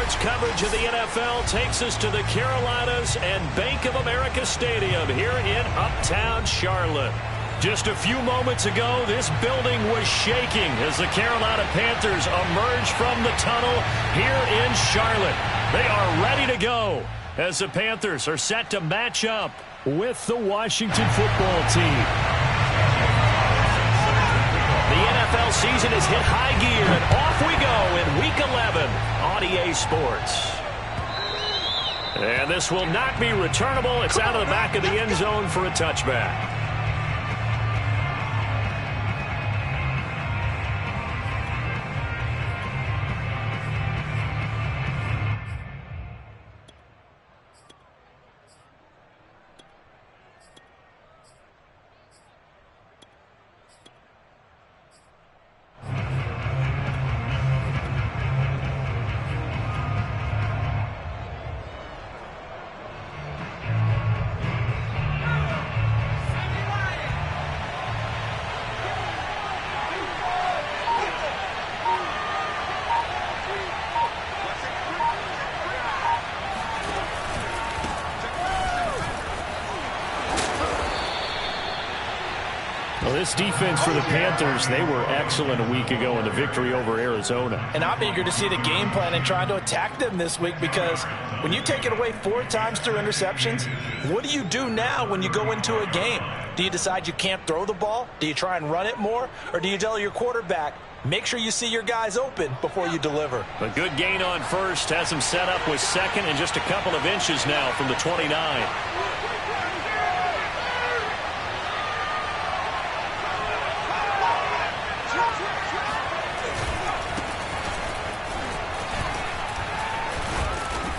Sports coverage of the NFL takes us to the Carolinas and Bank of America Stadium here in Uptown Charlotte. Just a few moments ago, this building was shaking as the Carolina Panthers emerged from the tunnel here in Charlotte. They are ready to go as the Panthers are set to match up with the Washington football team. The NFL season has hit high gear, and off we go in Week 11 on EA Sports. And this will not be returnable. It's out of the back of the end zone for a touchback. This defense for the Panthers, they were excellent a week ago in the victory over Arizona. And I'm eager to see the game plan and trying to attack them this week, because when you take it away 4 times through interceptions, what do you do now when you go into a game? Do you decide you can't throw the ball? Do you try and run it more? Or do you tell your quarterback, make sure you see your guys open before you deliver? A good gain on first has him set up with second and just a couple of inches now from the 29.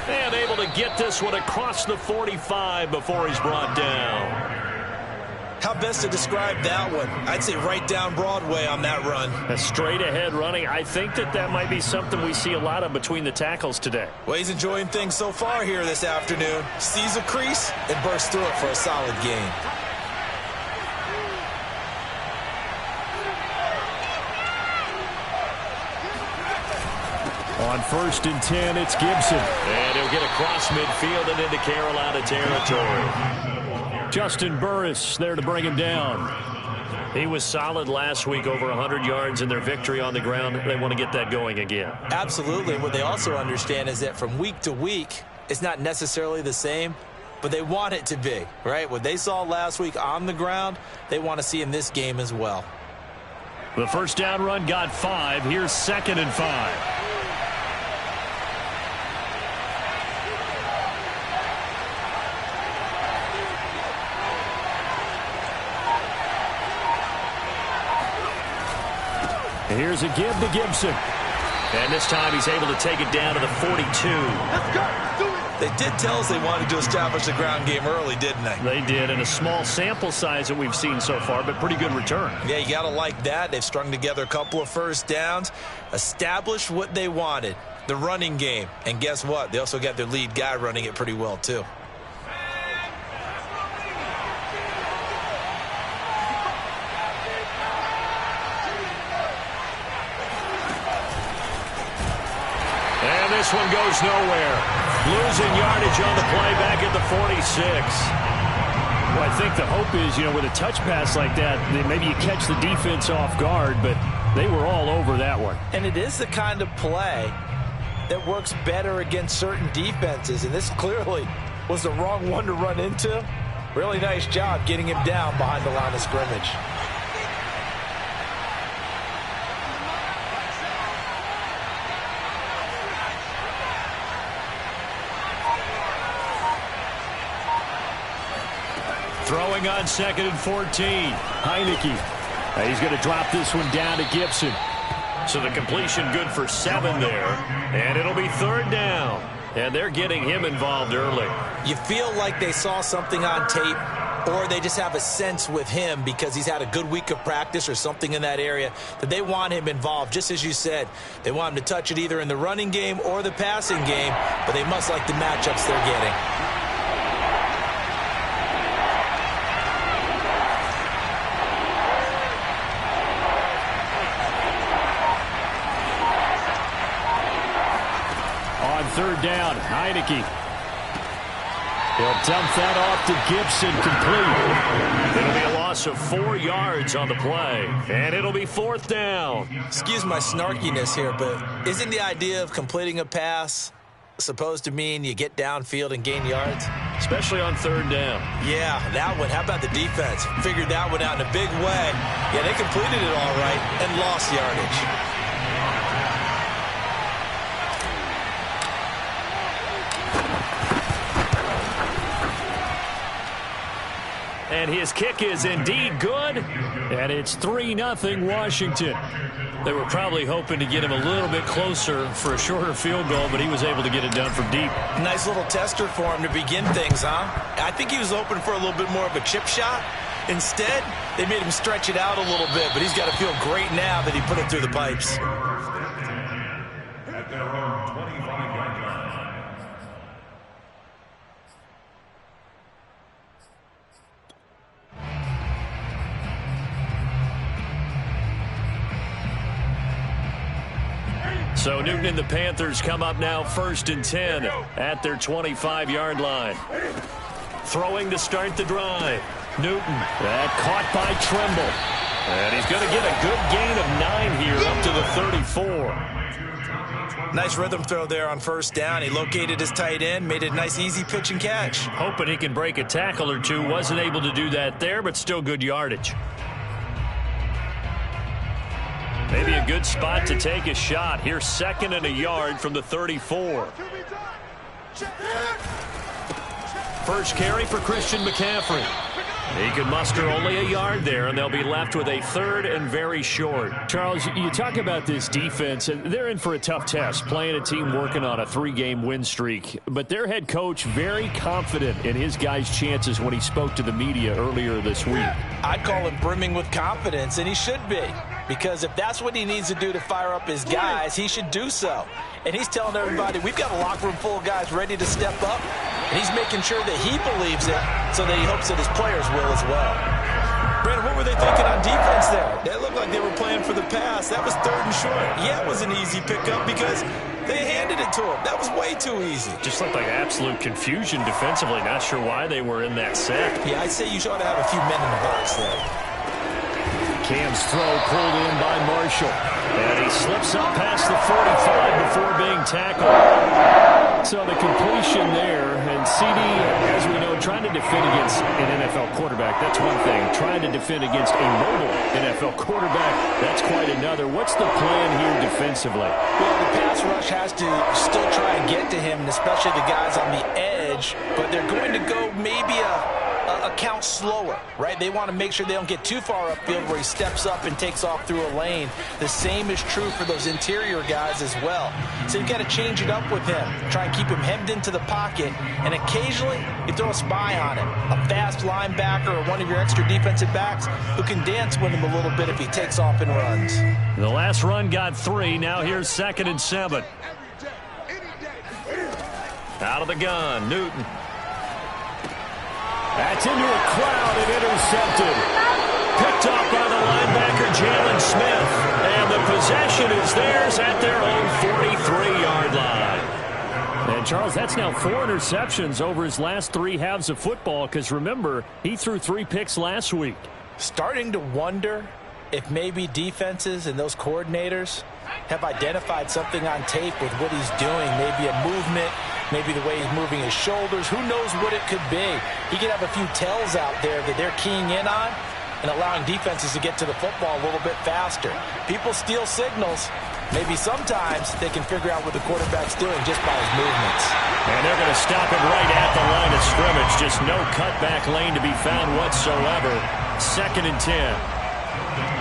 And able to get this one across the 45 before he's brought down. How best to describe that one? I'd say right down Broadway on that run. A straight ahead running. I think that might be something we see a lot of between the tackles today. Well, he's enjoying things so far here this afternoon. Sees a crease and bursts through it for a solid gain. On 1st and 10, it's Gibson. And he'll get across midfield and into Carolina territory. Justin Burris there to bring him down. He was solid last week, over 100 yards in their victory on the ground. They want to get that going again. Absolutely. What they also understand is that from week to week, it's not necessarily the same, but they want it to be, right? What they saw last week on the ground, they want to see in this game as well. The first down run got 5. Here's 2nd and 5. Here's a give to Gibson. And this time he's able to take it down to the 42. Let's go. Let's do it. They did tell us they wanted to establish the ground game early, didn't they? They did, and a small sample size that we've seen so far, but pretty good return. Yeah, you got to like that. They've strung together a couple of first downs, established what they wanted, the running game. And guess what? They also got their lead guy running it pretty well, too. This one goes nowhere. Losing yardage on the play back at the 46. Well, I think the hope is, with a touch pass like that, maybe you catch the defense off guard, but they were all over that one. And it is the kind of play that works better against certain defenses, and this clearly was the wrong one to run into. Really nice job getting him down behind the line of scrimmage. Throwing on 2nd and 14. Heineke. He's going to drop this one down to Gibson. So the completion good for 7 there. And it'll be 3rd down. And they're getting him involved early. You feel like they saw something on tape, or they just have a sense with him because he's had a good week of practice or something in that area that they want him involved. Just as you said, they want him to touch it either in the running game or the passing game, but they must like the matchups they're getting. third down. Heineke. He'll dump that off to Gibson, complete. It'll be a loss of 4 yards on the play, and it'll be fourth down. Excuse my snarkiness here, but isn't the idea of completing a pass supposed to mean you get downfield and gain yards? Especially on third down. Yeah, that one. How about the defense? Figured that one out in a big way. Yeah, they completed it all right and lost yardage. And his kick is indeed good, and it's 3-0 Washington. They were probably hoping to get him a little bit closer for a shorter field goal, but he was able to get it done from deep. Nice little tester for him to begin things, huh? I think he was hoping for a little bit more of a chip shot. Instead, they made him stretch it out a little bit, but he's got to feel great now that he put it through the pipes. At their own 25-yard line. So Newton and the Panthers come up now 1st and 10 at their 25-yard line. Throwing to start the drive. Newton, caught by Trimble. And he's going to get a good gain of 9 here up to the 34. Nice rhythm throw there on first down. He located his tight end, made it a nice easy pitch and catch. Hoping he can break a tackle or two. Wasn't able to do that there, but still good yardage. Maybe a good spot to take a shot. Here's 2nd and a yard from the 34. First carry for Christian McCaffrey. He can muster only a yard there, and they'll be left with a 3rd and very short. Charles, you talk about this defense, and they're in for a tough test, playing a team working on a 3-game win streak. But their head coach very confident in his guys' chances when he spoke to the media earlier this week. I'd call him brimming with confidence, and he should be. Because if that's what he needs to do to fire up his guys, he should do so. And he's telling everybody, we've got a locker room full of guys ready to step up. And he's making sure that he believes it so that he hopes that his players will as well. Brandon, what were they thinking on defense there? That looked like they were playing for the pass. That was 3rd and short. Yeah, it was an easy pickup because they handed it to him. That was way too easy. Just looked like absolute confusion defensively. Not sure why they were in that set. Yeah, I'd say you ought to have a few men in the box there. Cam's throw pulled in by Marshall. And he slips up past the 45 before being tackled. So the completion there, and CD, as we know, trying to defend against an NFL quarterback, that's one thing. Trying to defend against a mobile NFL quarterback, that's quite another. What's the plan here defensively? Well, the pass rush has to still try and get to him, and especially the guys on the edge, but they're going to go maybe a count slower, right? They want to make sure they don't get too far upfield where he steps up and takes off through a lane. The same is true for those interior guys as well. So you've got to change it up with him. Try and keep him hemmed into the pocket, and occasionally you throw a spy on him. A fast linebacker or one of your extra defensive backs who can dance with him a little bit if he takes off and runs. The last run got 3. Now here's 2nd and 7. Out of the gun, Newton. That's into a crowd and intercepted. Picked off by the linebacker, Jalen Smith. And the possession is theirs at their own 43-yard line. And, Charles, that's now 4 interceptions over his last 3 halves of football because, remember, he threw 3 picks last week. Starting to wonder if maybe defenses and those coordinators have identified something on tape with what he's doing, maybe a movement, maybe the way he's moving his shoulders. Who knows what it could be? He could have a few tells out there that they're keying in on and allowing defenses to get to the football a little bit faster. People steal signals. Maybe sometimes they can figure out what the quarterback's doing just by his movements. And they're going to stop it right at the line of scrimmage. Just no cutback lane to be found whatsoever. 2nd and 10.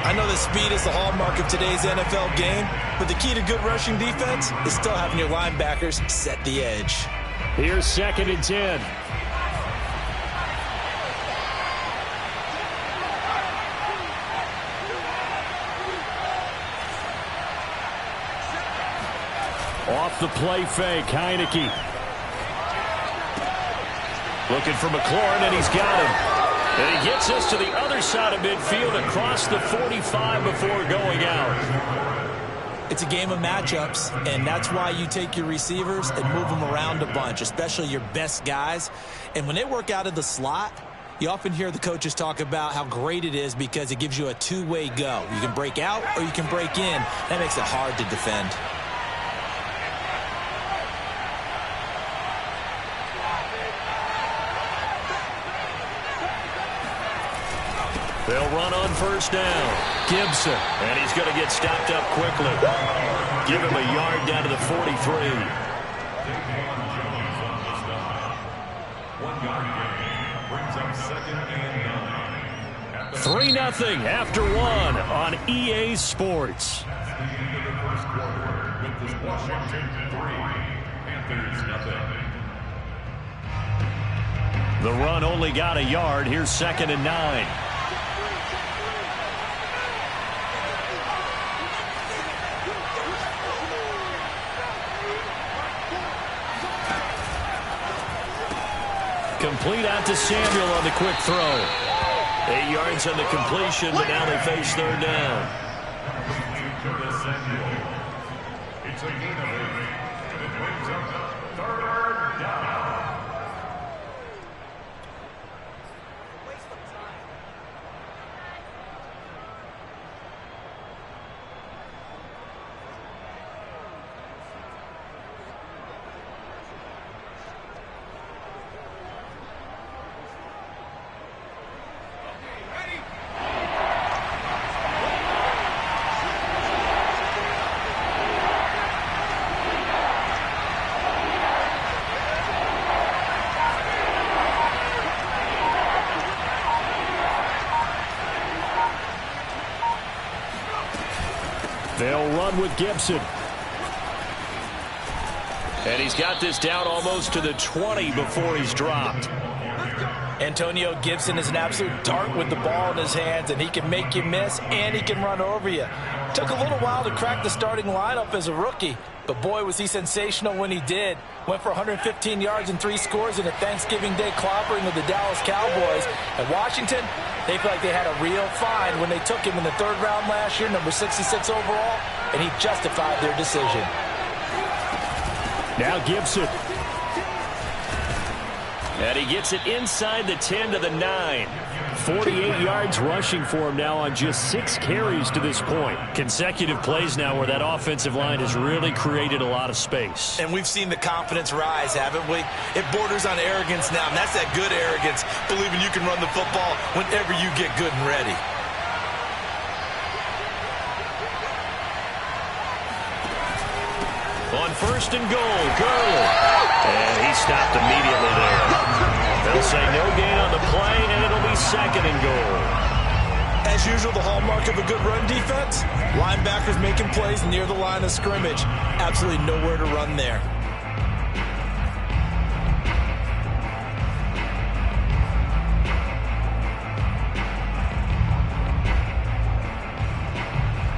I know that speed is the hallmark of today's NFL game, but the key to good rushing defense is still having your linebackers set the edge. Here's 2nd and 10. Off the play fake, Heineke. Looking for McLaurin, and he's got him. And he gets us to the other side of midfield across the 45 before going out. It's a game of matchups, and that's why you take your receivers and move them around a bunch, especially your best guys. And when they work out of the slot, you often hear the coaches talk about how great it is because it gives you a two-way go. You can break out or you can break in. That makes it hard to defend. They'll run on first down. Gibson. And he's going to get stopped up quickly. Give him a yard down to the 43. 3-0 after one on EA Sports. The run only got a yard. Here's 2nd and 9. Complete out to Samuel on the quick throw. 8 yards on the completion, but now they face 3rd down. It's a gain of 8. It brings up 3rd down. They'll run with Gibson. And he's got this down almost to the 20 before he's dropped. Antonio Gibson is an absolute dart with the ball in his hands, and he can make you miss, and he can run over you. Took a little while to crack the starting lineup as a rookie, but boy, was he sensational when he did. Went for 115 yards and 3 scores in a Thanksgiving Day clobbering of the Dallas Cowboys. And Washington, they feel like they had a real find when they took him in the 3rd round last year, number 66 overall, and he justified their decision. Now Gibson. And he gets it inside the 10 to the 9. 48 yards rushing for him now on just 6 carries to this point. Consecutive plays now where that offensive line has really created a lot of space. And we've seen the confidence rise, haven't we? It borders on arrogance now, and that's that good arrogance, believing you can run the football whenever you get good and ready. On 1st and goal, Gurley. And he stopped immediately there. They'll say no gain on the play, and it'll be 2nd and goal. As usual, the hallmark of a good run defense, linebackers making plays near the line of scrimmage. Absolutely nowhere to run there.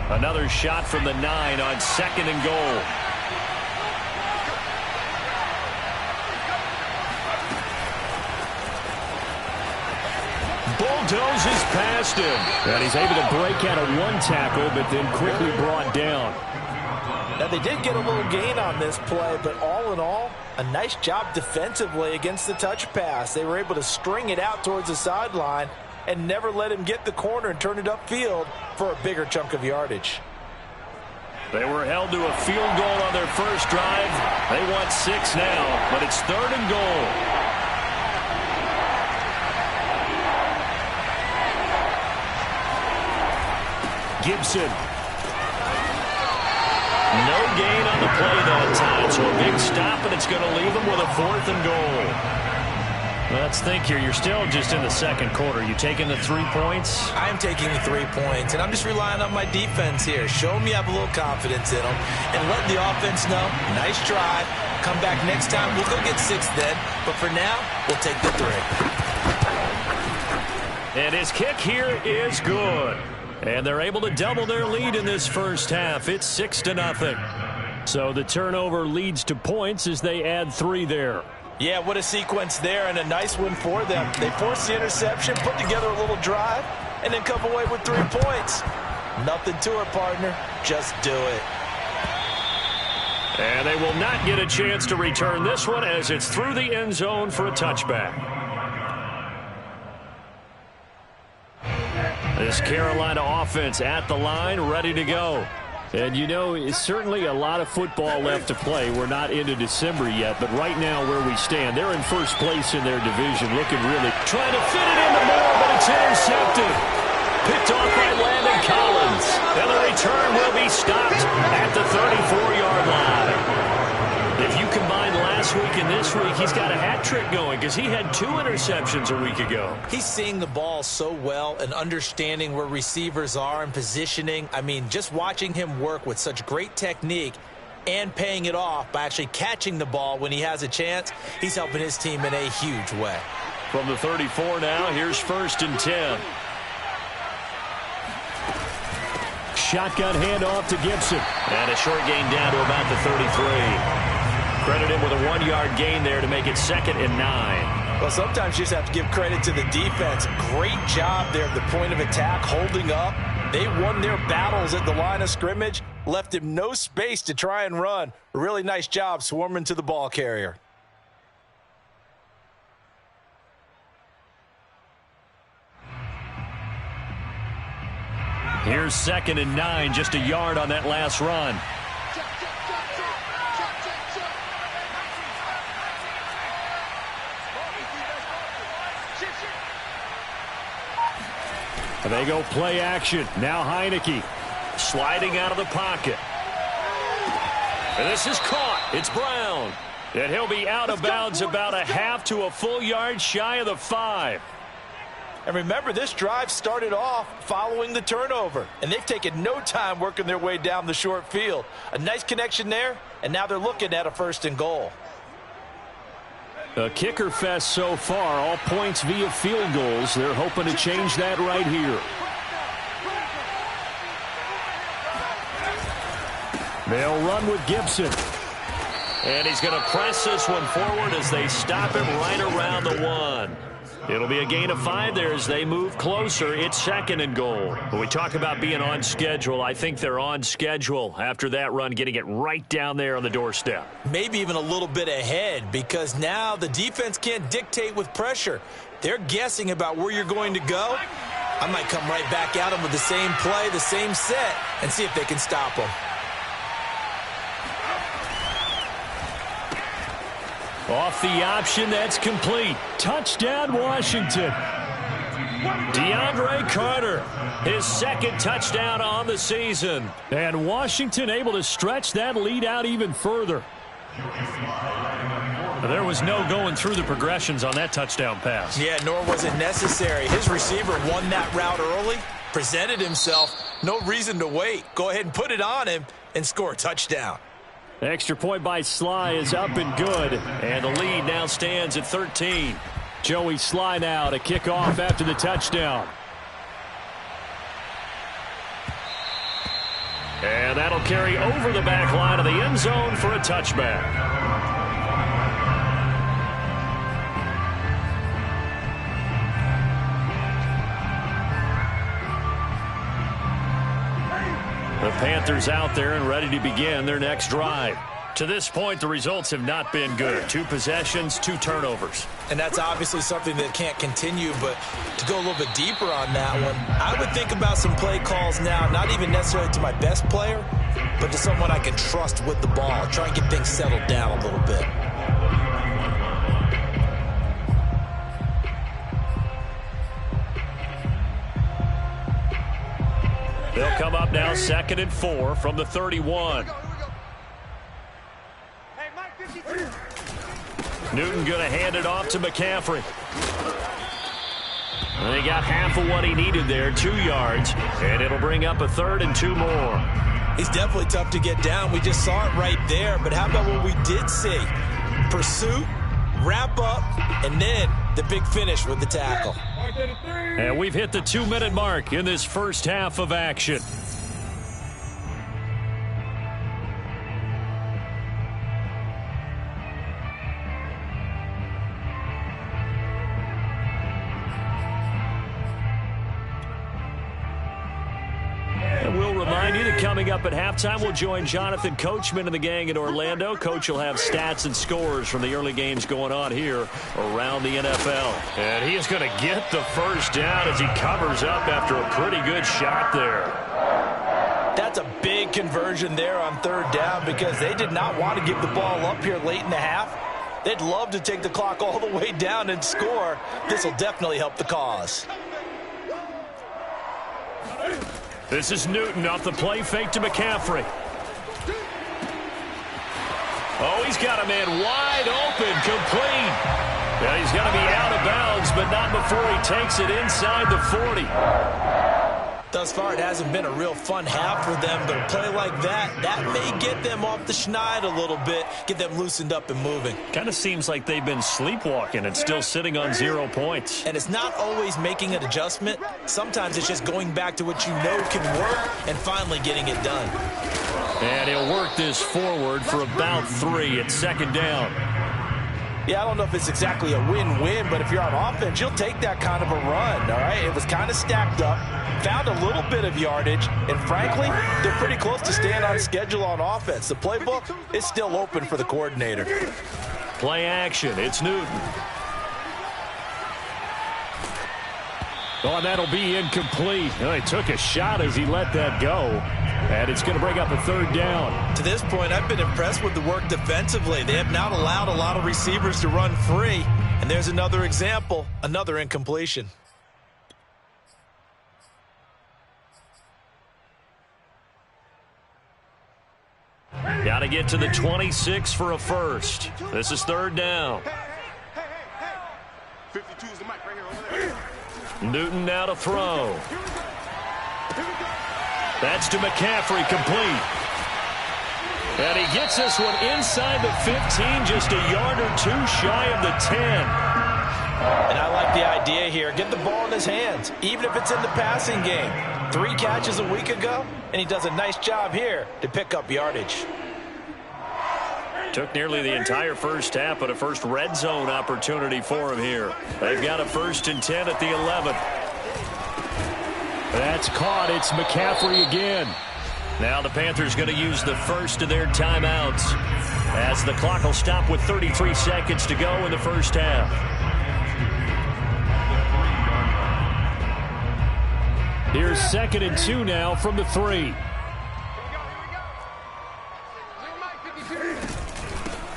Another shot from the 9 on 2nd and goal. Bulldozes past him. And he's able to break out of 1 tackle, but then quickly brought down. Now, they did get a little gain on this play, but all in all, a nice job defensively against the touch pass. They were able to string it out towards the sideline and never let him get the corner and turn it upfield for a bigger chunk of yardage. They were held to a field goal on their first drive. They want 6 now, but it's 3rd and goal. Gibson. No gain on the play that time, so a big stop, and it's going to leave them with a 4th and goal. Let's think here. You're still just in the 2nd quarter. You taking the 3 points? I'm taking the 3 points, and I'm just relying on my defense here. Show them you have a little confidence in them, and let the offense know, nice drive. Come back next time. We'll go get 6 then, but for now, we'll take the 3. And his kick here is good. And they're able to double their lead in this first half. It's 6-0. So the turnover leads to points as they add 3 there. Yeah, what a sequence there, and a nice one for them. They forced the interception, put together a little drive, and then come away with 3 points. Nothing to it, partner. Just do it. And they will not get a chance to return this one as it's through the end zone for a touchback. This Carolina offense at the line, ready to go. And, you know, it's certainly a lot of football left to play. We're not into December yet, but right now where we stand, they're in first place in their division, looking really... Trying to fit it into Moore, but it's intercepted. Picked off by Landon Collins. And the return will be stopped at the 34-yard line. If you combine last week and this week, he's got a hat trick going because he had 2 interceptions a week ago. He's seeing the ball so well and understanding where receivers are and positioning. I mean, just watching him work with such great technique and paying it off by actually catching the ball when he has a chance, he's helping his team in a huge way. From the 34 now, here's 1st and 10. Shotgun handoff to Gibson. And a short gain down to about the 33. Credit him with a 1-yard gain there to make it 2nd and 9. Well, sometimes you just have to give credit to the defense. Great job there at the point of attack, holding up. They won their battles at the line of scrimmage, left him no space to try and run. A really nice job swarming to the ball carrier. Here's 2nd and 9, just a yard on that last run. They go play action. Now Heineke. Sliding out of the pocket. And this is caught. It's Brown. And he'll be out of bounds about a half to a full yard shy of the 5. And remember, this drive started off following the turnover. And they've taken no time working their way down the short field. A nice connection there, and now they're looking at a 1st and goal. A kicker fest so far, all points via field goals. They're hoping to change that right here. They'll run with Gibson. And he's going to press this one forward as they stop him right around the 1. It'll be a gain of 5 there as they move closer. It's 2nd and goal. When we talk about being on schedule, I think they're on schedule after that run, getting it right down there on the doorstep. Maybe even a little bit ahead because now the defense can't dictate with pressure. They're guessing about where you're going to go. I might come right back at them with the same play, the same set, and see if they can stop them. Off the option, that's complete. Touchdown, Washington. DeAndre Carter, his 2nd touchdown on the season. And Washington able to stretch that lead out even further. There was no going through the progressions on that touchdown pass. Yeah, nor was it necessary. His receiver won that route early, presented himself. No reason to wait. Go ahead and put it on him and score a touchdown. Extra point by Sly is up and good. And the lead now stands at 13. Joey Sly now to kick off after the touchdown. And that'll carry over the back line of the end zone for a touchback. The Panthers out there and ready to begin their next drive. To this point, the results have not been good. 2 possessions, 2 turnovers. And that's obviously something that can't continue, but to go a little bit deeper on that one, I would think about some play calls now, not even necessarily to my best player, but to someone I can trust with the ball. Try and get things settled down a little bit. They'll come up now 2nd and 4 from the 31. Newton going to hand it off to McCaffrey. And they got half of what he needed there, 2 yards, and it'll bring up a 3rd and 2 more. He's definitely tough to get down. We just saw it right there, but how about what we did see? Pursuit, wrap up, and then the big finish with the tackle. And we've hit the 2-minute mark in this first half of action. we'll remind you that coming up at halftime, we'll join Jonathan Coachman and the gang in Orlando. Coach will have stats and scores from the early games going on here around the NFL. And he is going to get the first down as he covers up after a pretty good shot there. That's a big conversion there on third down because they did not want to give the ball up here late in the half. They'd love to take the clock all the way down and score. This will definitely help the cause. This is Newton off the play fake to McCaffrey. Oh, he's got a man wide open, complete. Yeah, he's going to be out of bounds, but not before he takes it inside the 40. Thus far, it hasn't been a real fun half for them, but a play like that may get them off the schneid a little bit, get them loosened up and moving. Kind of seems like they've been sleepwalking and still sitting on 0 points. And it's not always making an adjustment. Sometimes it's just going back to what you know can work and finally getting it done. And he'll work this forward for about 3 at second down. Yeah, I don't know if it's exactly a win-win, but if you're on offense, you'll take that kind of a run, all right? It was kind of stacked up, found a little bit of yardage, and frankly, they're pretty close to staying on schedule on offense. The playbook is still open for the coordinator. Play action, it's Newton. Oh, and that'll be incomplete. Oh, he took a shot as he let that go. And it's going to bring up a third down. To this point, I've been impressed with the work defensively. They have not allowed a lot of receivers to run free. And there's another example, another incompletion. Got to get to the 26 for a first. This is third down. 52 is the mic right here over there. Newton now to throw. That's to McCaffrey, complete. And he gets this one inside the 15, just a yard or two shy of the 10. And I like the idea here. Get the ball in his hands, even if it's in the passing game. 3 catches a week ago, and he does a nice job here to pick up yardage. Took nearly the entire first half, but a first red zone opportunity for him here. They've got a 1st and 10 at the 11th. That's caught. It's McCaffrey again. Now the Panthers going to use the first of their timeouts as the clock will stop with 33 seconds to go in the first half. Here's 2nd and 2 now from the 3.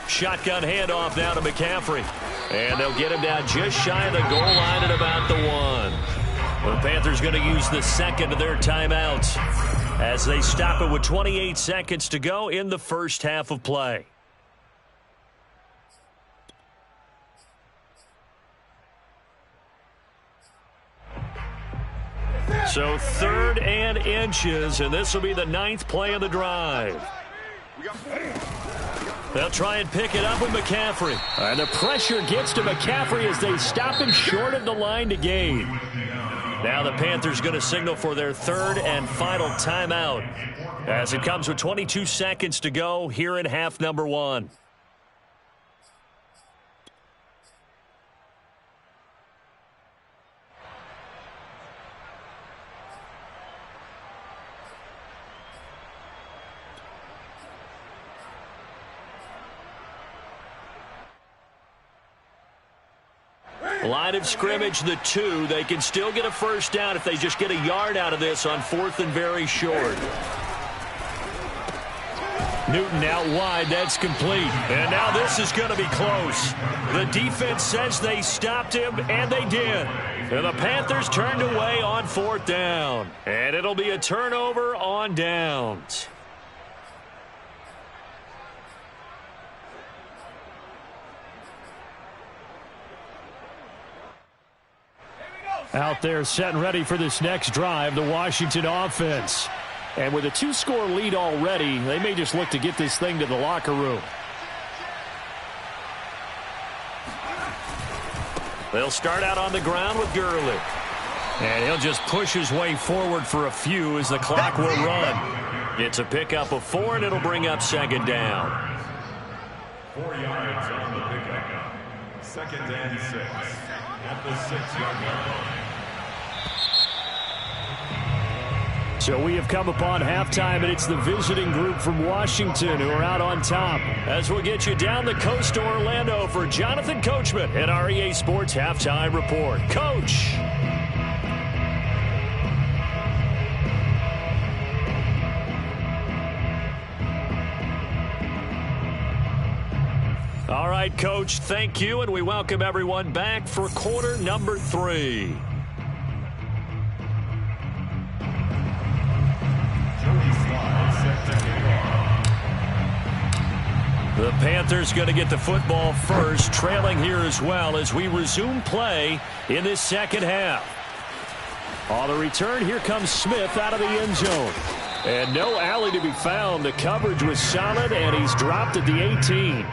Shotgun handoff now to McCaffrey. And they'll get him down just shy of the goal line at about the 1. The Panthers going to use the 2nd of their timeouts as they stop it with 28 seconds to go in the first half of play. So 3rd and inches, and this will be the 9th play of the drive. They'll try and pick it up with McCaffrey. And the pressure gets to McCaffrey as they stop him short of the line to gain. Now the Panthers going to signal for their 3rd and final timeout as it comes with 22 seconds to go here in half number 1. Line of scrimmage, the 2. They can still get a first down if they just get a yard out of this on 4th and very short. Newton out wide. That's complete. And now this is going to be close. The defense says they stopped him, and they did. And the Panthers turned away on 4th down. And it'll be a turnover on downs. Out there set and ready for this next drive, the Washington offense. And with a 2-score lead already, they may just look to get this thing to the locker room. They'll start out on the ground with Gurley. And he'll just push his way forward for a few as the clock will run. It's a pickup of 4, and it'll bring up 2nd down. 4 yards on the pickup. 2nd and 6 at the 6-yard line. So we have come upon halftime, and it's the visiting group from Washington who are out on top. As we'll get you down the coast to Orlando for Jonathan Coachman at our EA Sports Halftime Report. Coach. All right, Coach, thank you, and we welcome everyone back for quarter number 3. The Panthers going to get the football first, trailing here as well as we resume play in this second half. On the return, here comes Smith out of the end zone. And no alley to be found. The coverage was solid, and he's dropped at the 18.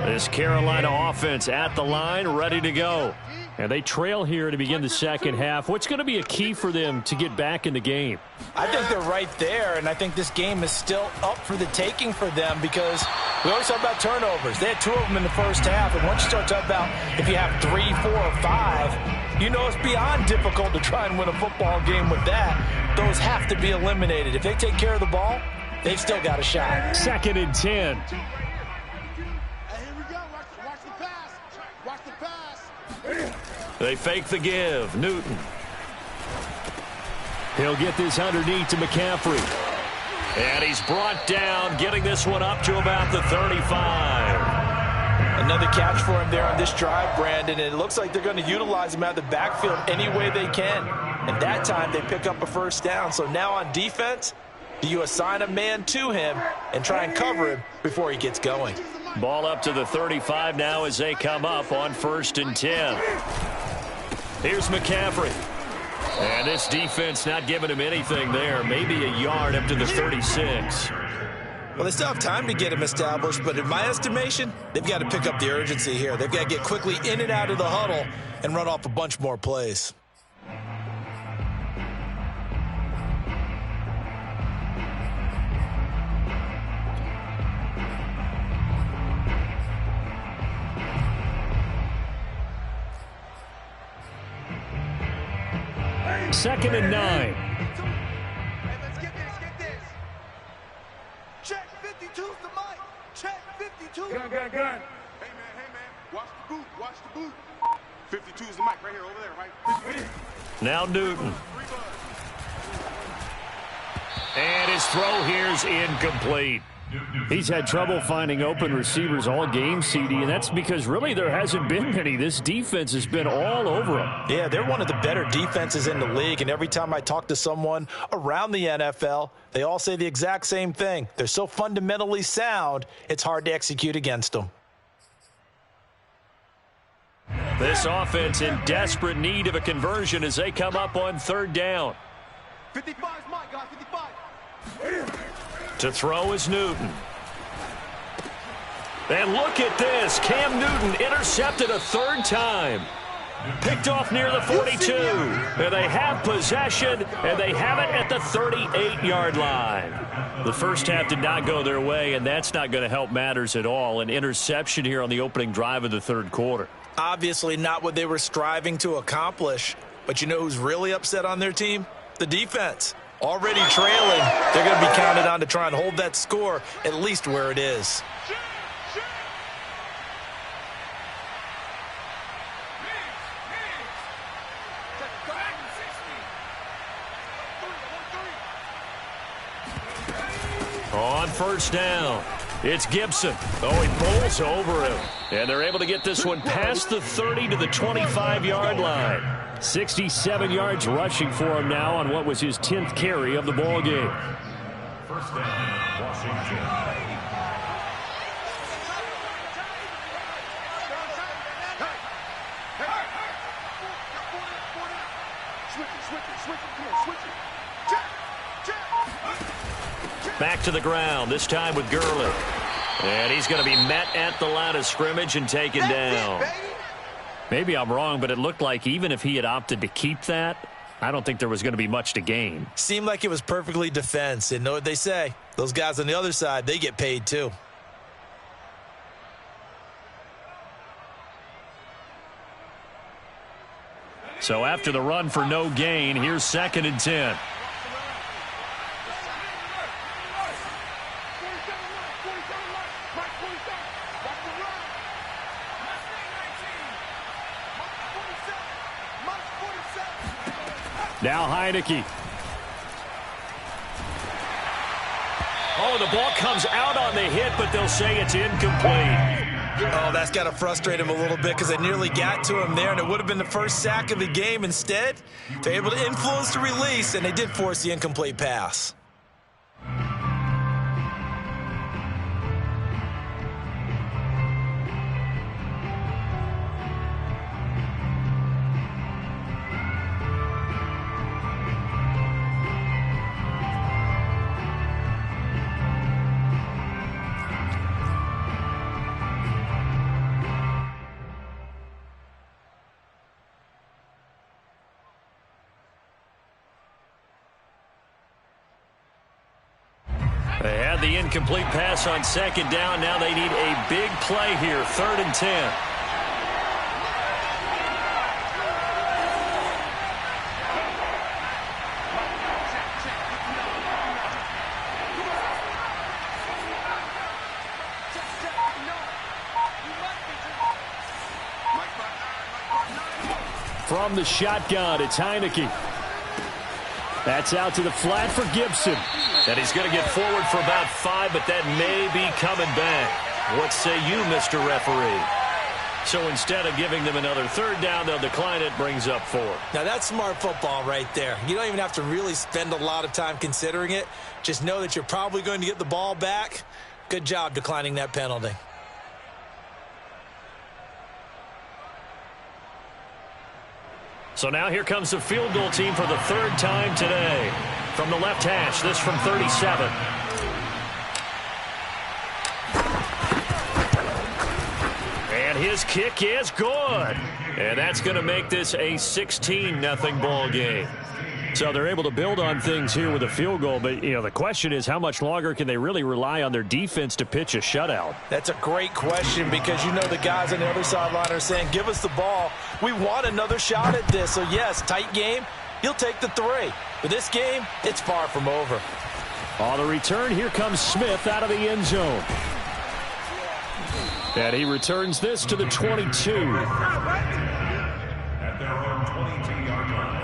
This Carolina offense at the line, ready to go. And they trail here to begin the second half. What's going to be a key for them to get back in the game? I think they're right there, and I think this game is still up for the taking for them because we always talk about turnovers. They had 2 of them in the first half, and once you start talking about if you have 3, 4, or 5, you know it's beyond difficult to try and win a football game with that. Those have to be eliminated. If they take care of the ball, they've still got a shot. 2nd and 10. They fake the give. Newton. He'll get this underneath to McCaffrey. And he's brought down, getting this one up to about the 35. Another catch for him there on this drive, Brandon. And it looks like they're going to utilize him out of the backfield any way they can. And that time they pick up a first down. So now on defense, do you assign a man to him and try and cover him before he gets going? Ball up to the 35 now as they come up on 1st and 10. Here's McCaffrey. And this defense not giving him anything there. Maybe a yard up to the 36. Well, they still have time to get him established, but in my estimation, they've got to pick up the urgency here. They've got to get quickly in and out of the huddle and run off a bunch more plays. Second and 9. Hey, let's get this. Check 52's the mic. Check 52. Gun. Hey, man. Watch the boot. 52's the mic right here, over there, right? Now Newton. And his throw here's incomplete. He's had trouble finding open receivers all game, CD, and that's because really there hasn't been many. This defense has been all over him. Yeah, they're one of the better defenses in the league, and every time I talk to someone around the NFL, they all say the exact same thing. They're so fundamentally sound, it's hard to execute against them. This offense in desperate need of a conversion as they come up on 3rd down. 55's mine, guys. 55. To throw is Newton. And look at this. Cam Newton intercepted a 3rd time. Picked off near the 42. And they have possession, and they have it at the 38-yard line. The first half did not go their way, and that's not going to help matters at all. An interception here on the opening drive of the 3rd quarter. Obviously not what they were striving to accomplish. But you know who's really upset on their team? The defense. Already trailing, they're going to be counted on to try and hold that score at least where it is. On 1st down, it's Gibson. Oh, he bowls over him. And they're able to get this one past the 30 to the 25-yard line. 67 yards rushing for him now on what was his 10th carry of the ball game. First down, Washington. Back to the ground, this time with Gurley. And he's going to be met at the line of scrimmage and taken down. Maybe I'm wrong, but it looked like even if he had opted to keep that, I don't think there was going to be much to gain. Seemed like it was perfectly defense. And know what they say? Those guys on the other side, they get paid too. So after the run for no gain, here's 2nd and 10. Now Heineke. Oh, the ball comes out on the hit, but they'll say it's incomplete. Oh, that's got to frustrate him a little bit because they nearly got to him there, and it would have been the first sack of the game. Instead, they're able to influence the release, and they did force the incomplete pass. They had the incomplete pass on 2nd down. Now they need a big play here. 3rd and 10. From the shotgun, it's Heineke. That's out to the flat for Gibson. And he's going to get forward for about 5, but that may be coming back. What say you, Mr. Referee? So instead of giving them another 3rd down, they'll decline it, brings up 4. Now, that's smart football right there. You don't even have to really spend a lot of time considering it. Just know that you're probably going to get the ball back. Good job declining that penalty. So now here comes the field goal team for the 3rd time today. From the left hash, this from 37. And his kick is good. And that's going to make this a 16-0 ball game. So they're able to build on things here with a field goal. But, you know, the question is how much longer can they really rely on their defense to pitch a shutout? That's a great question because you know the guys on the other sideline are saying, give us the ball. We want another shot at this. So, yes, tight game. He'll take the 3. But this game, it's far from over. On the return, here comes Smith out of the end zone. And he returns this to the 22. At their own 22-yard line.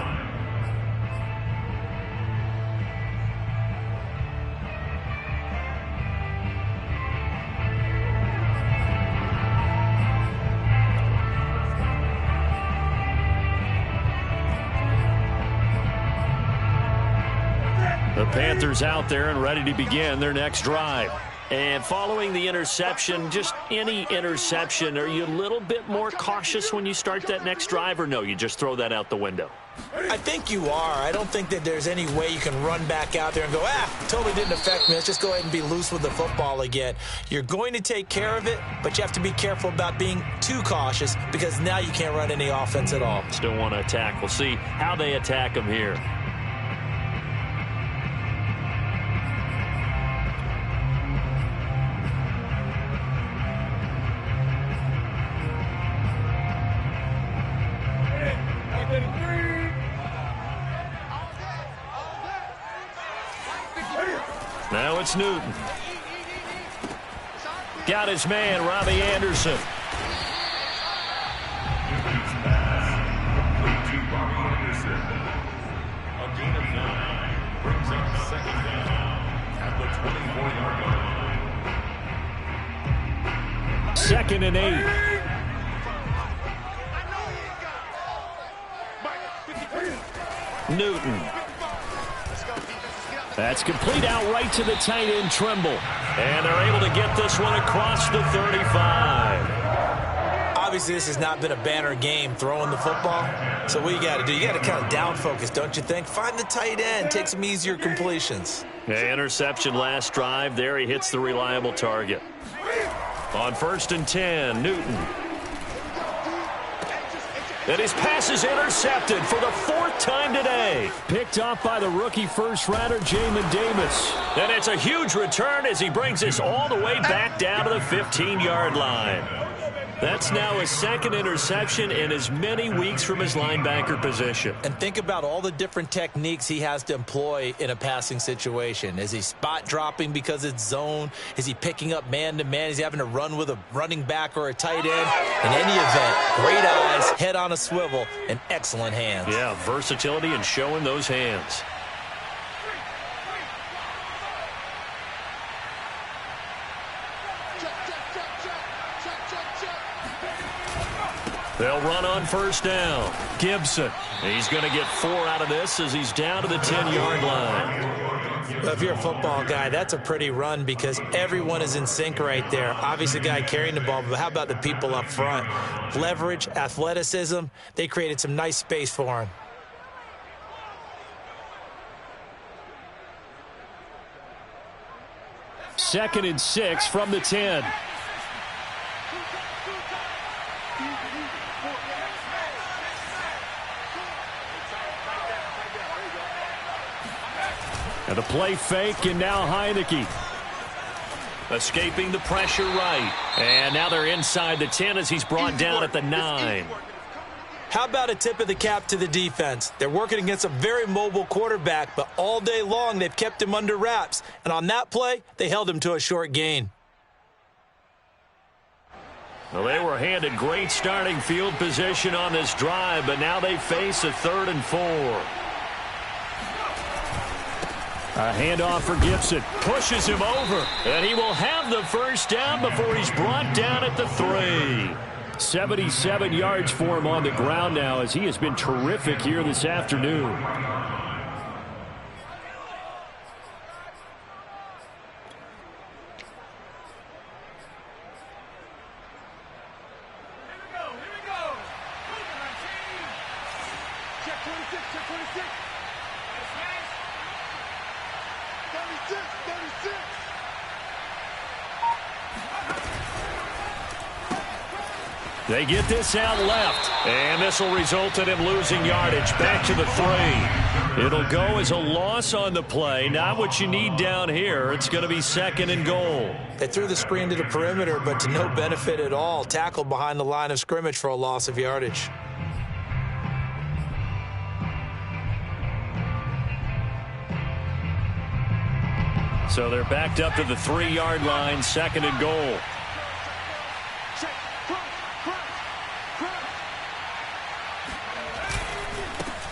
The Panthers out there and ready to begin their next drive. And following the interception, just any interception, are you a little bit more cautious when you start that next drive, or no, you just throw that out the window? I think you are. I don't think that there's any way you can run back out there and go, totally didn't affect me. Let's just go ahead and be loose with the football again. You're going to take care of it, but you have to be careful about being too cautious because now you can't run any offense at all. Still want to attack. We'll see how they attack them here. Now it's Newton. Got his man, Robbie Anderson. Complete to Robbie Anderson. A gain of 9 brings up 2nd down at the 24-yard line. 2nd and 8. Newton. That's complete out right to the tight end, Trimble. And they're able to get this one across the 35. Obviously, this has not been a banner game throwing the football. So what you got to do, you got to kind of down focus, don't you think? Find the tight end, take some easier completions. Interception last drive. There he hits the reliable target. On 1st and 10, Newton. And his pass is intercepted for the 4th time today. Picked off by the rookie first-rounder, Jamin Davis. And it's a huge return as he brings us all the way back down to the 15-yard line. That's now his 2nd interception in as many weeks from his linebacker position. And think about all the different techniques he has to employ in a passing situation. Is he spot dropping because it's zone? Is he picking up man-to-man? Is he having to run with a running back or a tight end? In any event, great eyes, head on a swivel, and excellent hands. Yeah, versatility and showing those hands. They'll run on 1st down. Gibson. He's going to get 4 out of this as he's down to the 10-yard line. Well, if you're a football guy, that's a pretty run because everyone is in sync right there. Obviously, the guy carrying the ball, but how about the people up front? Leverage, athleticism, they created some nice space for him. Second and 6 from the 10. And a play fake, and now Heineke. Escaping the pressure right. And now they're inside the 10 as he's brought down at the 9. How about a tip of the cap to the defense? They're working against a very mobile quarterback, but all day long they've kept him under wraps. And on that play, they held him to a short gain. Well, they were handed great starting field position on this drive, but now they face a 3rd and 4. A handoff for Gibson. Pushes him over. And he will have the 1st down before he's brought down at the 3. 77 yards for him on the ground now as he has been terrific here this afternoon. Check 26, check 26. 36, 36. They get this out left. And this will result in him losing yardage back to the 3. It'll go as a loss on the play. Not what you need down here. It's going to be 2nd and goal. They threw the screen to the perimeter, but to no benefit at all. Tackled behind the line of scrimmage for a loss of yardage. So they're backed up to the 3-yard line, 2nd and goal.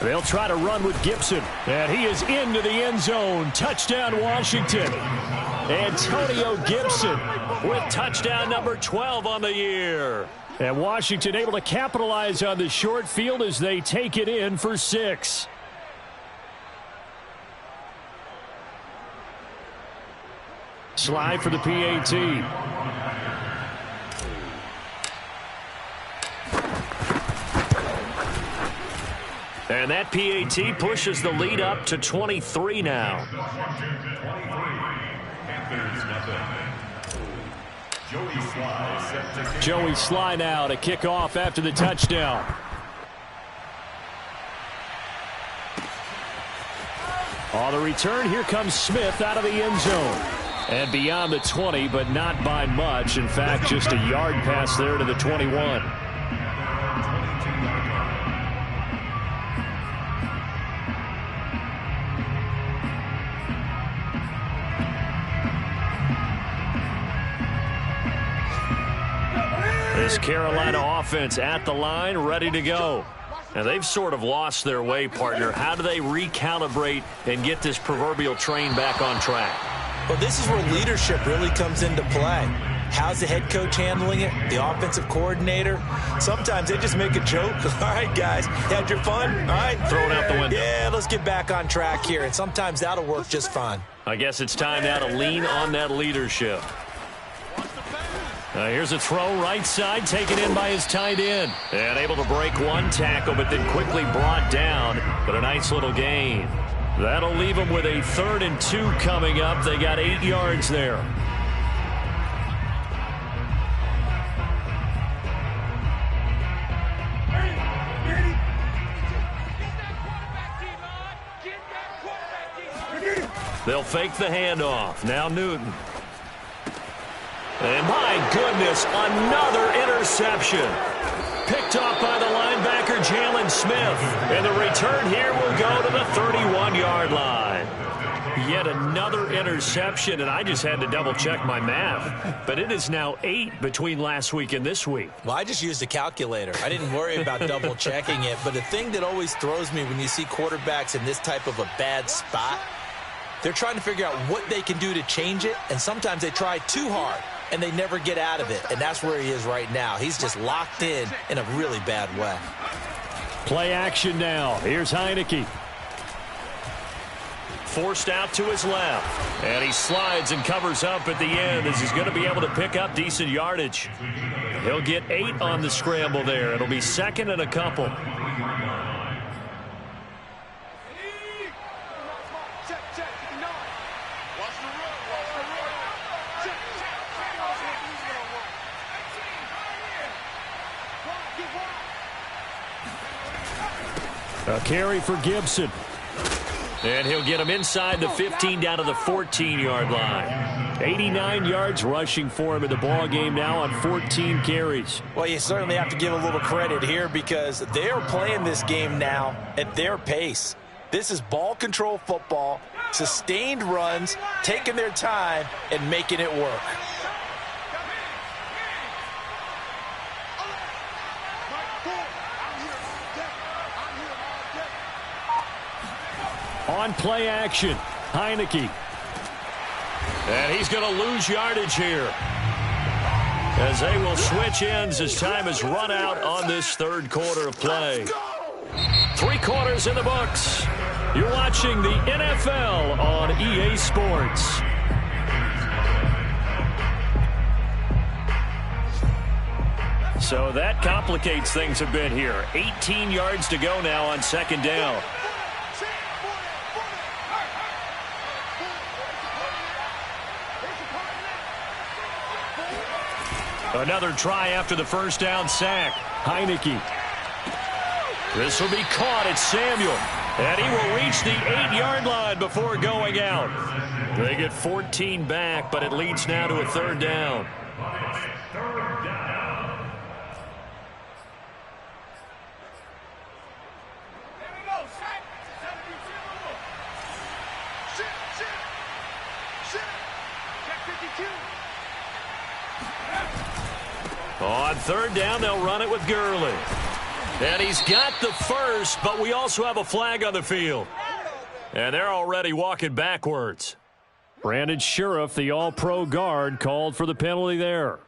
They'll try to run with Gibson. And he is into the end zone. Touchdown, Washington. Antonio Gibson with touchdown number 12 on the year. And Washington able to capitalize on the short field as they take it in for 6. Slide for the PAT. And that PAT pushes the lead up to 23 now. Joey Sly now to kick off after the touchdown. On the return, here comes Smith out of the end zone. And beyond the 20, but not by much. In fact, just a yard pass there to the 21. This Carolina offense at the line, ready to go. And they've sort of lost their way, partner. How do they recalibrate and get this proverbial train back on track? Well, this is where leadership really comes into play. How's the head coach handling it? The offensive coordinator? Sometimes they just make a joke. All right, guys, had your fun? All right. Throw it out the window. Yeah, let's get back on track here. And sometimes that'll work just fine. I guess it's time now to lean on that leadership. Here's a throw right side, taken in by his tight end. And able to break one tackle, but then quickly brought down. But a nice little gain. That'll leave them with a 3rd and 2 coming up. They got 8 yards there. They'll fake the handoff. Now Newton. And my goodness, another interception. Picked off by the linebacker, Jalen Smith. And the return here will go to the 31-yard line. Yet another interception, and I just had to double-check my math. But it is now 8 between last week and this week. Well, I just used a calculator. I didn't worry about double-checking it. But the thing that always throws me when you see quarterbacks in this type of a bad spot, they're trying to figure out what they can do to change it, and sometimes they try too hard, and they never get out of it. And that's where he is right now. He's just locked in a really bad way. Play action now. Here's Heineke. Forced out to his left. And he slides and covers up at the end as he's going to be able to pick up decent yardage. He'll get 8 on the scramble there. It'll be second and a couple. A carry for Gibson. And he'll get him inside the 15 down to the 14-yard line. 89 yards rushing for him in the ball game now on 14 carries. Well, you certainly have to give a little credit here because they're playing this game now at their pace. This is ball control football, sustained runs, taking their time, and making it work. On play action, Heineke. And he's going to lose yardage here, as they will switch ends as time is run out on this third quarter of play. 3 quarters in the books. You're watching the NFL on EA Sports. So that complicates things a bit here. 18 yards to go now on second down. Another try after the first down sack. Heineke. This will be caught. It's Samuel. And he will reach the 8-yard line before going out. They get 14 back, but it leads now to a third down. On third down, they'll run it with Gurley. And he's got the first, but we also have a flag on the field. And they're already walking backwards. Brandon Sheriff, the all-pro guard, called for the penalty there.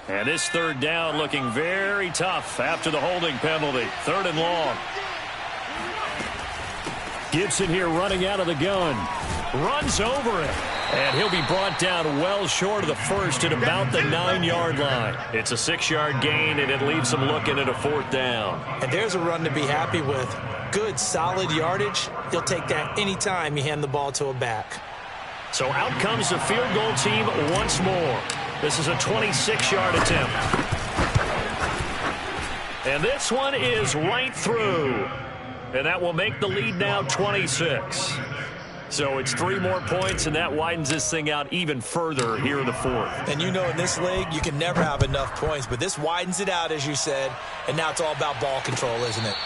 And this third down looking very tough after the holding penalty. Third and long. Gibson here running out of the gun. Runs over it. And he'll be brought down well short of the first at about the 9-yard line. It's a 6-yard gain, and it leaves them looking at a fourth down. And there's a run to be happy with. Good, solid yardage. He'll take that anytime you hand the ball to a back. So out comes the field goal team once more. This is a 26-yard attempt. And this one is right through. And that will make the lead now 26. So it's 3 more points, and that widens this thing out even further here in the fourth. And you know in this league, you can never have enough points. But this widens it out, as you said. And now it's all about ball control, isn't it?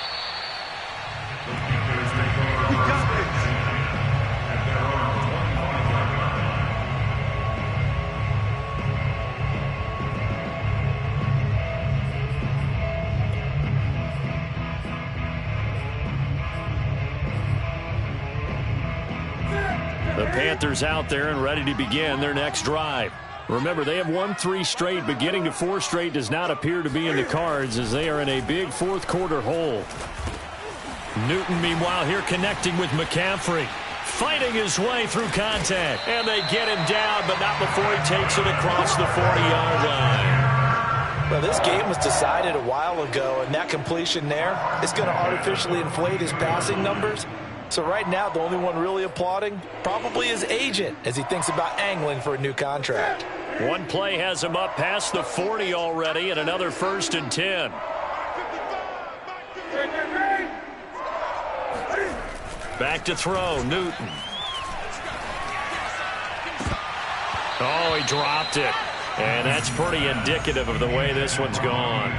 The Panthers out there and ready to begin their next drive. Remember, they have won 3 straight, but getting to 4 straight does not appear to be in the cards as they are in a big fourth quarter hole. Newton, meanwhile, here connecting with McCaffrey. Fighting his way through contact. And they get him down, but not before he takes it across the 40-yard line. Well, this game was decided a while ago, and that completion there is going to artificially inflate his passing numbers. So right now, the only one really applauding probably his agent as he thinks about angling for a new contract. One play has him up past the 40 already, and another 1st and 10. Back to throw, Newton. Oh, he dropped it. And that's pretty indicative of the way this one's gone.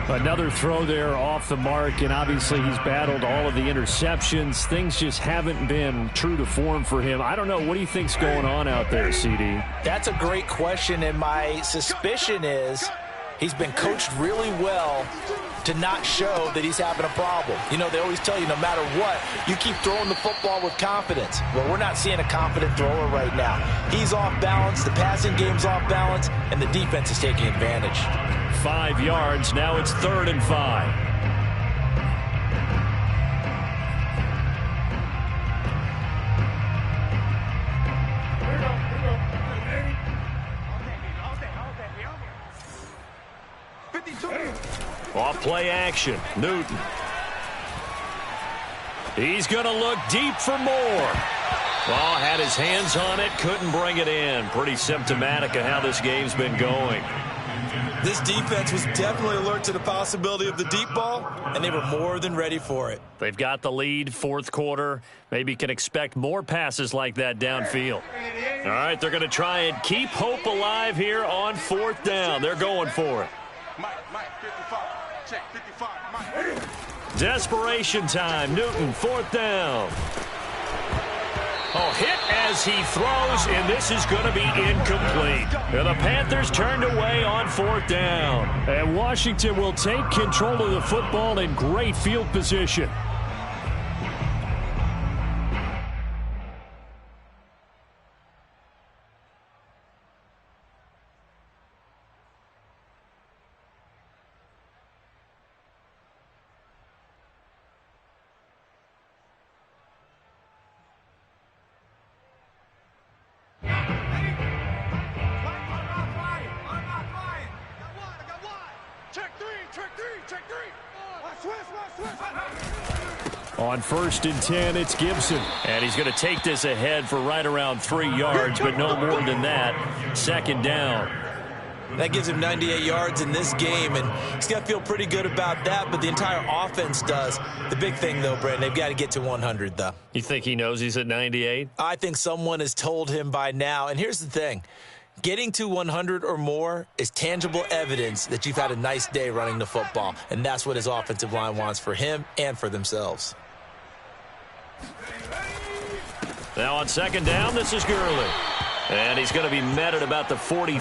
Another throw there off the mark, and obviously he's battled all of the interceptions. Things just haven't been true to form for him. I don't know. What do you think's going on out there, CD? That's a great question, and my suspicion is he's been coached really well to not show that he's having a problem. You know, they always tell you no matter what, you keep throwing the football with confidence. Well, we're not seeing a confident thrower right now. He's off balance, the passing game's off balance, and the defense is taking advantage. 5 yards, now it's 3rd and 5. Off play action, Newton. He's going to look deep for more. Well, had his hands on it, couldn't bring it in. Pretty symptomatic of how this game's been going. This defense was definitely alert to the possibility of the deep ball, and they were more than ready for it. They've got the lead, 4th quarter. Maybe can expect more passes like that downfield. All right, they're going to try and keep hope alive here on 4th down. They're going for it. Mike, 55. Check 55. Mike. Desperation time. Newton, 4th down. Oh, hit as he throws, and this is going to be incomplete. And the Panthers turned away on 4th down. And Washington will take control of the football in great field position. On 1st and 10, it's Gibson. And he's going to take this ahead for right around 3 yards, but no more than that. 2nd down. That gives him 98 yards in this game, and he's got to feel pretty good about that, but the entire offense does. The big thing, though, Brandon, they've got to get to 100, though. You think he knows he's at 98? I think someone has told him by now, and here's the thing. Getting to 100 or more is tangible evidence that you've had a nice day running the football, and that's what his offensive line wants for him and for themselves. Now on 2nd down, this is Gurley. And he's going to be met at about the 43.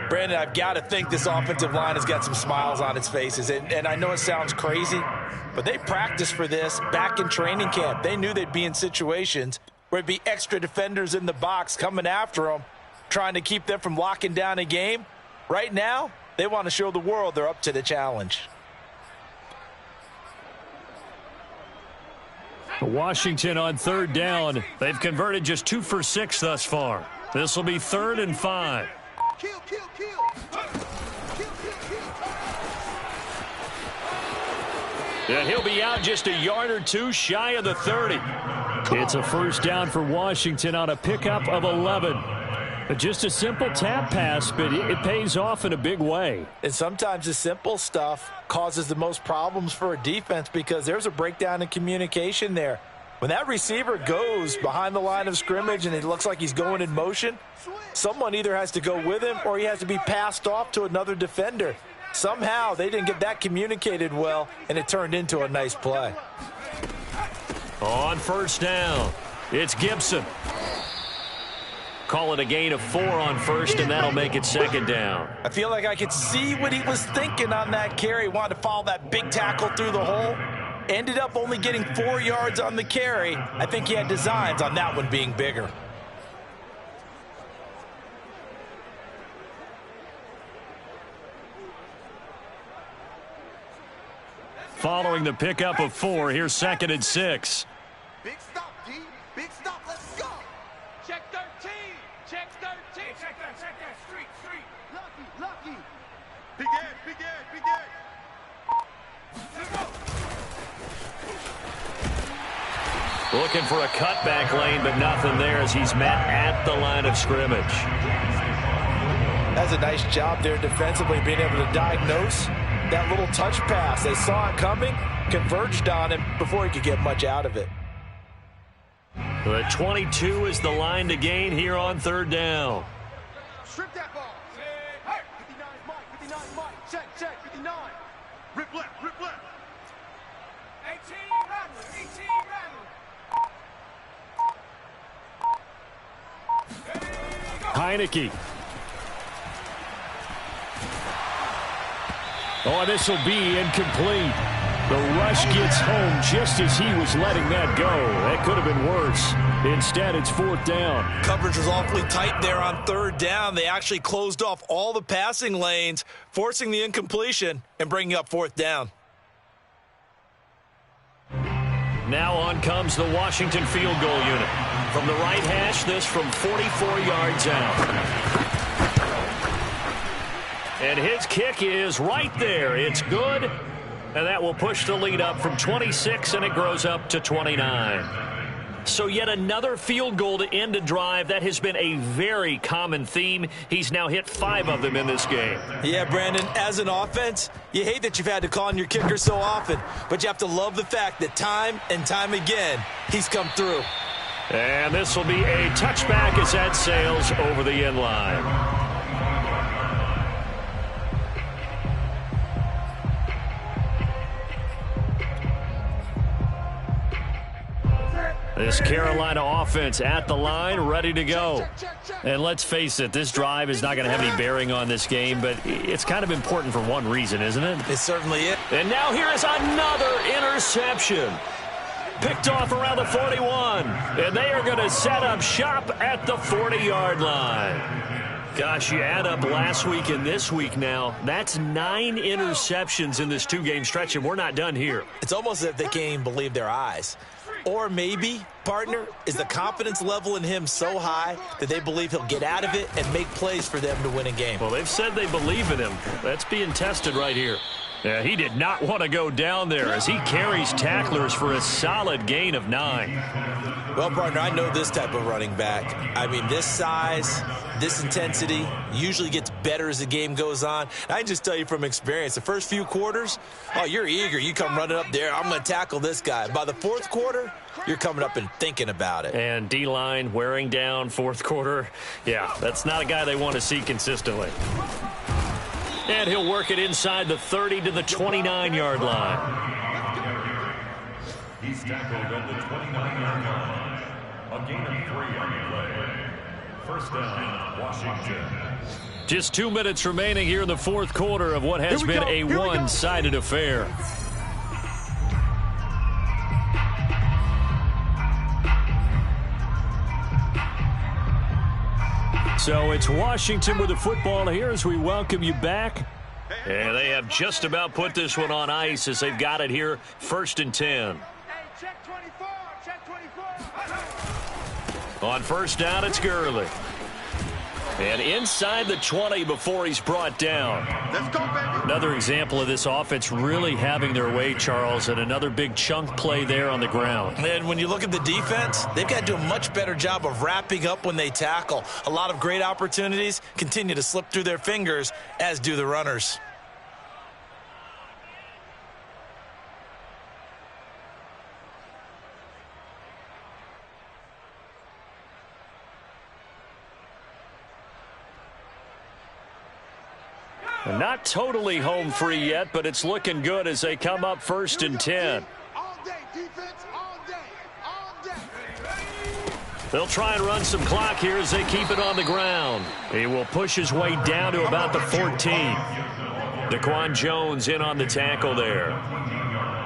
Brandon, I've got to think this offensive line has got some smiles on its faces. And I know it sounds crazy, but they practiced for this back in training camp. They knew they'd be in situations where it'd be extra defenders in the box coming after them, trying to keep them from locking down a game. Right now, they want to show the world they're up to the challenge. Washington on 3rd down. They've converted just 2 for 6 thus far. This will be 3rd and 5. Kill. And he'll be out just a yard or two shy of the 30. It's a 1st down for Washington on a pickup of 11. Just a simple tap pass, but it pays off in a big way. And sometimes the simple stuff causes the most problems for a defense because there's a breakdown in communication there. When that receiver goes behind the line of scrimmage and it looks like he's going in motion, someone either has to go with him or he has to be passed off to another defender. Somehow they didn't get that communicated well, and it turned into a nice play. On 1st down, it's Gibson. Call it a gain of 4 on 1st, and that'll make it 2nd down. I feel like I could see what he was thinking on that carry. He wanted to follow that big tackle through the hole. Ended up only getting 4 yards on the carry. I think he had designs on that one being bigger. Following the pickup of 4, here's 2nd and 6. Big stop, D. Big stop. Let's go. Check 13. Check 13. check that. Street. Lucky. Big edge. Let's go. Looking for a cutback lane, but nothing there as he's met at the line of scrimmage. That's a nice job there defensively, being able to diagnose that little touch pass. They saw it coming, converged on him before he could get much out of it. The 22 is the line to gain here on third down. Strip that ball. Hey, 59 is Mike. Check, 59. Rip left. 18 Rattler. Heineke. Oh, this will be incomplete. The rush gets home just as he was letting that go. That could have been worse. Instead, it's fourth down. Coverage was awfully tight there on third down. They actually closed off all the passing lanes, forcing the incompletion and bringing up fourth down. Now on comes the Washington field goal unit. From the right hash, this from 44 yards out. And his kick is right there. It's good. And that will push the lead up from 26, and it grows up to 29. So yet another field goal to end a drive. That has been a very common theme. He's now hit 5 of them in this game. Yeah, Brandon, as an offense, you hate that you've had to call on your kicker so often, but you have to love the fact that time and time again, he's come through. And this will be a touchback as that sails over the end line. This Carolina offense at the line, ready to go. And let's face it, this drive is not going to have any bearing on this game, but it's kind of important for one reason, isn't it? It's certainly it. And now here is another interception. Picked off around the 41. And they are going to set up shop at the 40-yard line. Gosh, you add up last week and this week now, that's 9 interceptions in this 2-game stretch, and we're not done here. It's almost as if they can't even believe their eyes. Or maybe, partner, is the confidence level in him so high that they believe he'll get out of it and make plays for them to win a game. Well, they've said they believe in him. That's being tested right here. Yeah, he did not want to go down there as he carries tacklers for a solid gain of 9. Well, partner, I know this type of running back. I mean, this size, this intensity usually gets better as the game goes on. I can just tell you from experience, the first few quarters, oh, you're eager. You come running up there, I'm going to tackle this guy. By the fourth quarter, you're coming up and thinking about it. And D-line wearing down fourth quarter. Yeah, that's not a guy they want to see consistently. And he'll work it inside the 30 to the 29-yard line. He's tackled at the 29-yard line. A gain of 3 on the play. First down, Washington. Just 2 minutes remaining here in the fourth quarter of what has been a one-sided affair. So it's Washington with the football here as we welcome you back. And they have just about put this one on ice as they've got it here, 1st and 10. Check 24. On first down, it's Gurley. And inside the 20 before he's brought down. Let's go, baby. Another example of this offense really having their way, Charles, and another big chunk play there on the ground. And when you look at the defense, they've got to do a much better job of wrapping up when they tackle. A lot of great opportunities continue to slip through their fingers, as do the runners. Not totally home free yet, but it's looking good as they come up 1st and 10. All day, defense, all day. They'll try and run some clock here as they keep it on the ground. He will push his way down to about the 14. Daquan Jones in on the tackle there.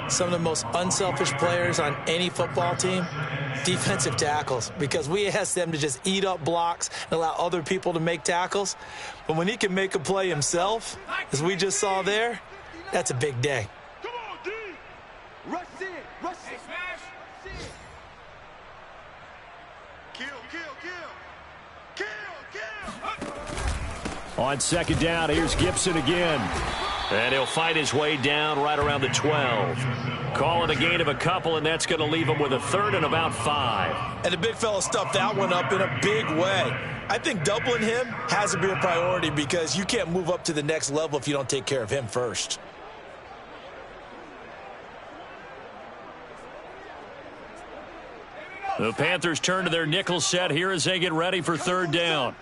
Some of the most unselfish players on any football team, defensive tackles, because we ask them to just eat up blocks and allow other people to make tackles. But when he can make a play himself, as we just saw there, that's a big day. Come on, D. Rush in. Smash. On second down, here's Gibson again. And he'll fight his way down right around the 12. Call it a gain of a couple, and that's going to leave him with a third and about 5. And the big fella stuffed that one up in a big way. I think doubling him has to be a priority because you can't move up to the next level if you don't take care of him first. The Panthers turn to their nickel set here as they get ready for third down.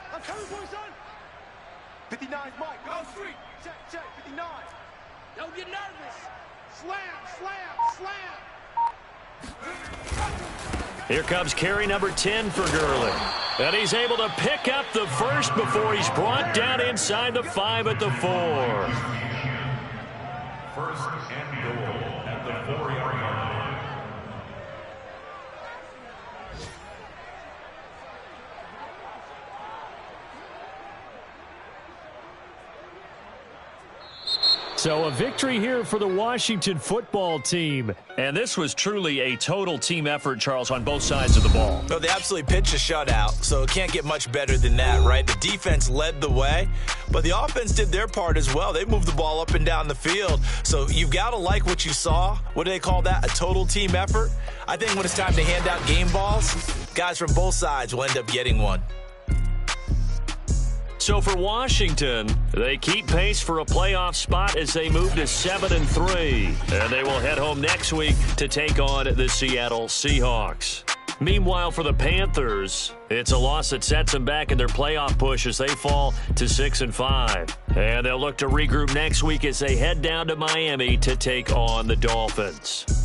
59 Mike. Go street. Check, 59. Don't get nervous. Slam. Here comes carry number 10 for Gurley. And he's able to pick up the first before he's brought down inside the 5 at the 4. First and goal at the 4-yard line. So a victory here for the Washington football team. And this was truly a total team effort, Charles, on both sides of the ball. No, they absolutely pitched a shutout, so it can't get much better than that, right? The defense led the way, but the offense did their part as well. They moved the ball up and down the field, so you've got to like what you saw. What do they call that? A total team effort? I think when it's time to hand out game balls, guys from both sides will end up getting one. So for Washington, they keep pace for a playoff spot as they move to 7-3. And they will head home next week to take on the Seattle Seahawks. Meanwhile, for the Panthers, it's a loss that sets them back in their playoff push as they fall to 6-5. And they'll look to regroup next week as they head down to Miami to take on the Dolphins.